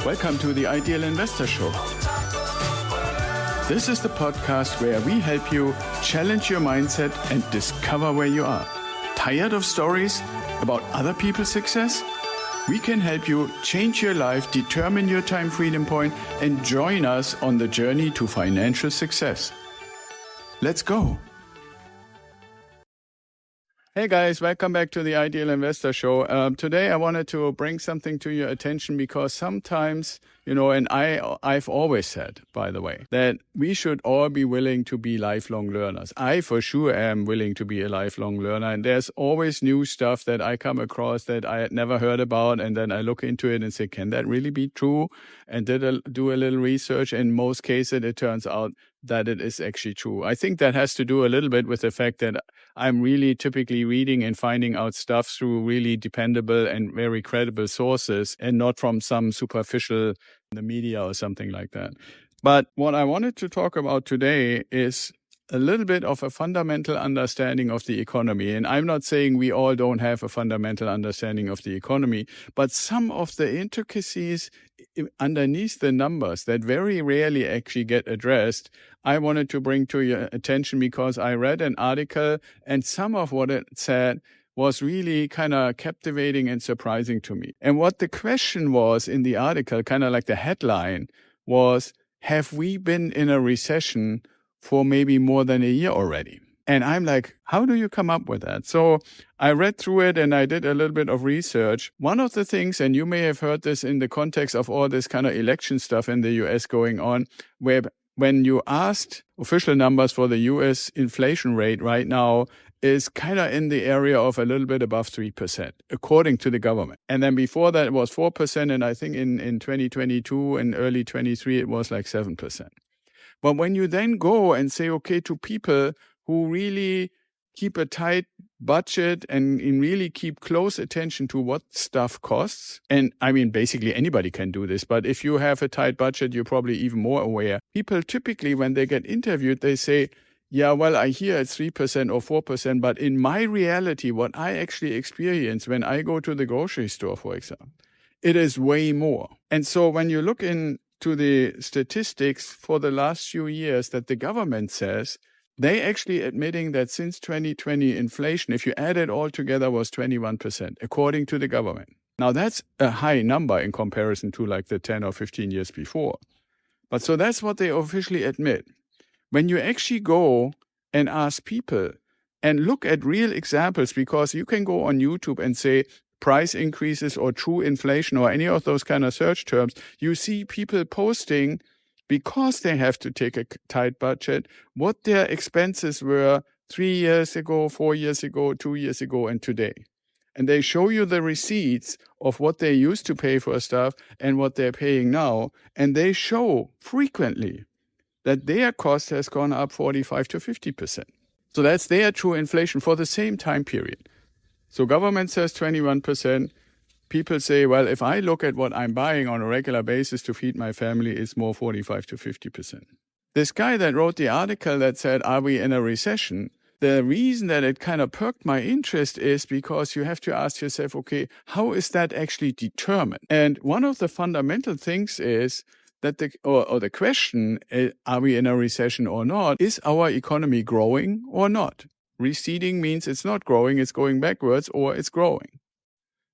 Welcome to the Ideal Investor Show. This is the podcast where we help you challenge your mindset and discover where you are. Tired of stories about other people's success? We can help you change your life, determine your time freedom point, and join us on the journey to financial success. Let's go. Hey guys, welcome back to the Ideal Investor Show. Today I wanted to bring something to your attention because sometimes, and I've always said, by the way, that we should all be willing to be lifelong learners. I for sure am willing to be a lifelong learner, and there's always new stuff that I come across that I had never heard about, and then I look into it and say, can that really be true? And do a little research. In most cases, it turns out that it is actually true. I think that has to do a little bit with the fact that I'm really typically reading and finding out stuff through really dependable and very credible sources and not from some superficial the media or something like that. But what I wanted to talk about today is a little bit of a fundamental understanding of the economy. And I'm not saying we all don't have a fundamental understanding of the economy, but some of the intricacies underneath the numbers that very rarely actually get addressed, I wanted to bring to your attention because I read an article and some of what it said was really kind of captivating and surprising to me. And what the question was in the article, kind of like the headline, was, have we been in a recession for maybe more than a year already? And I'm like, how do you come up with that? So I read through it and I did a little bit of research. One of the things, and you may have heard this in the context of all this kind of election stuff in the US going on, where when you asked official numbers for the US inflation rate right now is kind of in the area of a little bit above 3%, according to the government. And then before that, it was 4%. And I think in 2022 and early 23, it was like 7%. But when you then go and say, okay, to people who really keep a tight budget and really keep close attention to what stuff costs, and I mean, basically anybody can do this, but if you have a tight budget, you're probably even more aware. People typically, when they get interviewed, they say, yeah, well, I hear it's 3% or 4%, but in my reality, what I actually experience when I go to the grocery store, for example, it is way more. And so when you look into the statistics for the last few years that the government says, they actually admitting that since 2020 inflation, if you add it all together, was 21%, according to the government. Now, that's a high number in comparison to like the 10 or 15 years before. But so that's what they officially admit. When you actually go and ask people and look at real examples, because you can go on YouTube and say price increases or true inflation or any of those kind of search terms, you see people posting, because they have to take a tight budget, what their expenses were 3 years ago, 4 years ago, 2 years ago, and today. And they show you the receipts of what they used to pay for stuff and what they're paying now. And they show frequently that their cost has gone up 45 to 50%. So that's their true inflation for the same time period. So government says 21%. People say, well, if I look at what I'm buying on a regular basis to feed my family, it's more 45 to 50%. This guy that wrote the article that said, are we in a recession? The reason that it kind of perked my interest is because you have to ask yourself, okay, how is that actually determined? And one of the fundamental things is that the question, are we in a recession or not, is our economy growing or not? Receding means it's not growing, it's going backwards, or it's growing.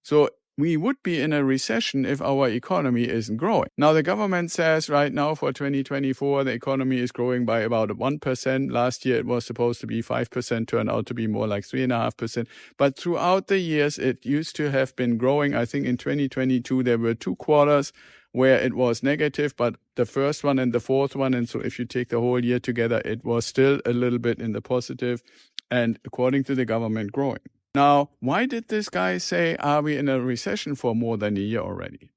So we would be in a recession if our economy isn't growing. Now, the government says right now for 2024, the economy is growing by about 1%. Last year, it was supposed to be 5%, turned out to be more like 3.5%. But throughout the years, it used to have been growing. I think in 2022, there were 2 quarters where it was negative, but the first one and the fourth one, and so if you take the whole year together, it was still a little bit in the positive, and according to the government, growing. Now, why did this guy say, are we in a recession for more than a year already?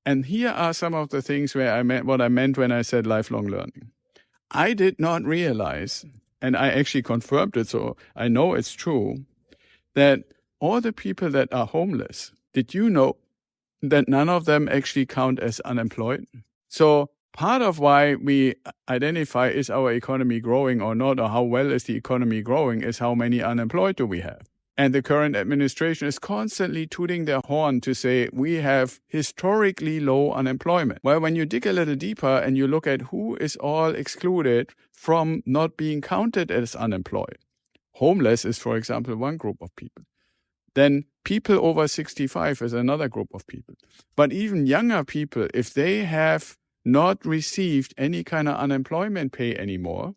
And here are some of the things where I meant what I meant when I said lifelong learning. I did not realize, and I actually confirmed it, so I know it's true, that all the people that are homeless, did you know that none of them actually count as unemployed? So part of why we identify is our economy growing or not, or how well is the economy growing, is how many unemployed do we have. And the current administration is constantly tooting their horn to say, we have historically low unemployment. Well, when you dig a little deeper and you look at who is all excluded from not being counted as unemployed, homeless is, for example, one group of people. Then people over 65 is another group of people. But even younger people, if they have not received any kind of unemployment pay anymore,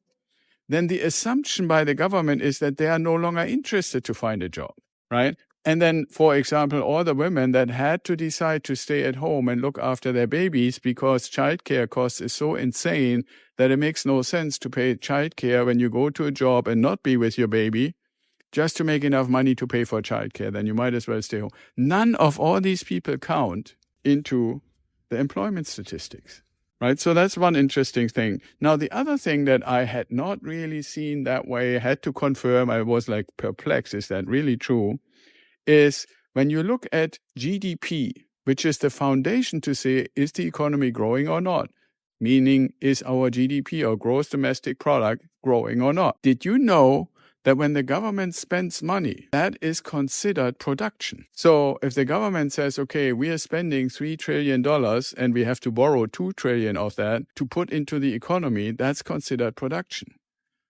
then the assumption by the government is that they are no longer interested to find a job, right? And then, for example, all the women that had to decide to stay at home and look after their babies because childcare costs is so insane that it makes no sense to pay childcare when you go to a job and not be with your baby just to make enough money to pay for childcare, then you might as well stay home. None of all these people count into the employment statistics. Right, so that's one interesting thing. Now, the other thing that I had not really seen that way, had to confirm, I was like perplexed, is that really true, is when you look at GDP, which is the foundation to say, is the economy growing or not? Meaning, is our GDP or gross domestic product growing or not? Did you know that when the government spends money, that is considered production? So if the government says, okay, we are spending $3 trillion and we have to borrow $2 trillion of that to put into the economy, that's considered production.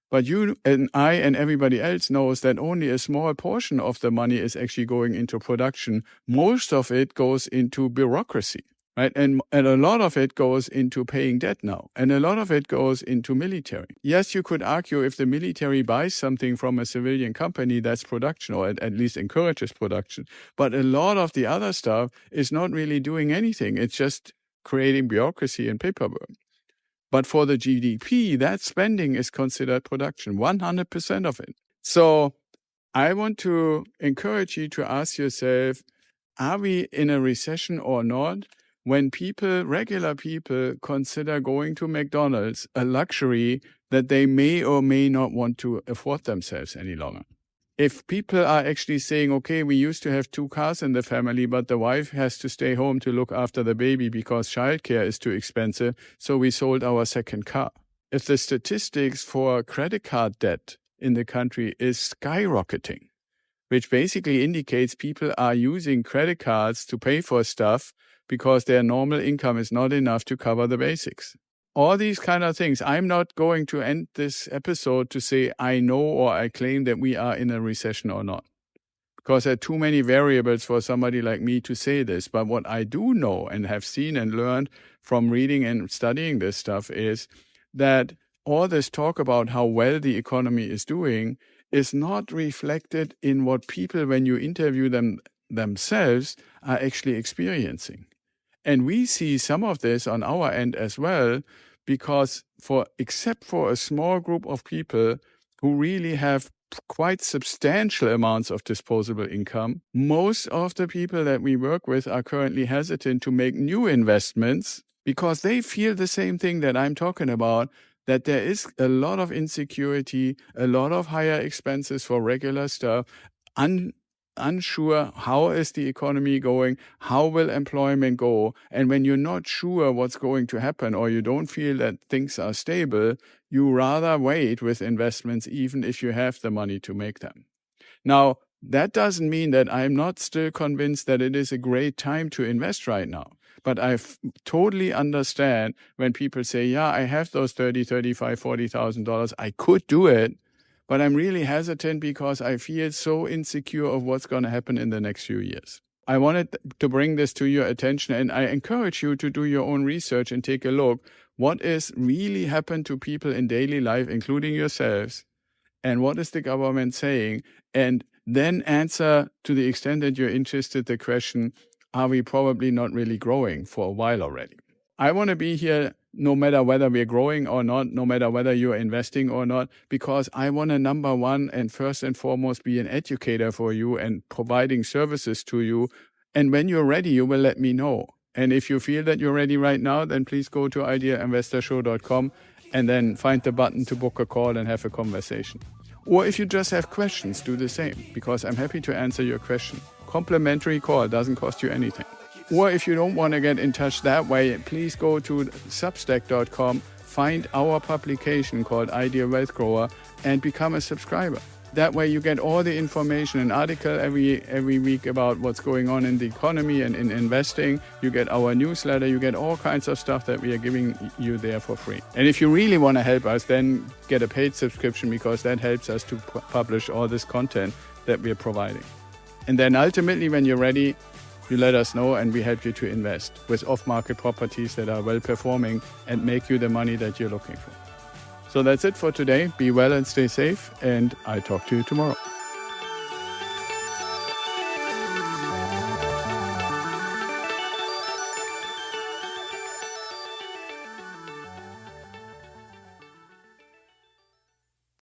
But you and I and everybody else knows that only a small portion of the money is actually going into production. Most of it goes into bureaucracy. Right? And a lot of it goes into paying debt now. And a lot of it goes into military. Yes, you could argue if the military buys something from a civilian company, that's production, or at least encourages production. But a lot of the other stuff is not really doing anything. It's just creating bureaucracy and paperwork. But for the GDP, that spending is considered production, 100% of it. So I want to encourage you to ask yourself, are we in a recession or not? When people, regular people, consider going to McDonald's a luxury that they may or may not want to afford themselves any longer. If people are actually saying, okay, we used to have 2 cars in the family, but the wife has to stay home to look after the baby because childcare is too expensive, so we sold our second car. If the statistics for credit card debt in the country is skyrocketing, which basically indicates people are using credit cards to pay for stuff because their normal income is not enough to cover the basics. All these kind of things. I'm not going to end this episode to say I know or I claim that we are in a recession or not, because there are too many variables for somebody like me to say this. But what I do know and have seen and learned from reading and studying this stuff is that all this talk about how well the economy is doing is not reflected in what people, when you interview them themselves, are actually experiencing. And we see some of this on our end as well, because except for a small group of people who really have quite substantial amounts of disposable income, most of the people that we work with are currently hesitant to make new investments because they feel the same thing that I'm talking about, that there is a lot of insecurity, a lot of higher expenses for regular stuff, unsure how is the economy going, how will employment go, and when you're not sure what's going to happen or you don't feel that things are stable, you rather wait with investments even if you have the money to make them. Now, that doesn't mean that I'm not still convinced that it is a great time to invest right now. But I totally understand when people say, yeah, I have those $30,000, $35,000, $40,000, I could do it, but I'm really hesitant because I feel so insecure of what's going to happen in the next few years. I wanted to bring this to your attention, and I encourage you to do your own research and take a look. What is really happened to people in daily life, including yourselves, and what is the government saying? And then answer, to the extent that you're interested, the question, are we probably not really growing for a while already? I want to be here no matter whether we're growing or not, no matter whether you're investing or not, because I want to, number one and first and foremost, be an educator for you and providing services to you. And when you're ready, you will let me know. And if you feel that you're ready right now, then please go to ideainvestorshow.com and then find the button to book a call and have a conversation. Or if you just have questions, do the same, because I'm happy to answer your question. Complimentary call, doesn't cost you anything. Or if you don't want to get in touch that way, please go to substack.com, find our publication called Ideal Wealth Grower, and become a subscriber. that way you get all the information, an article every week about what's going on in the economy and in investing. You get our newsletter, you get all kinds of stuff that we are giving you there for free. And if you really want to help us, then get a paid subscription, because that helps us to publish all this content that we are providing. And then ultimately, when you're ready, you let us know and we help you to invest with off-market properties that are well performing and make you the money that you're looking for. So that's it for today. Be well and stay safe, and I'll talk to you tomorrow.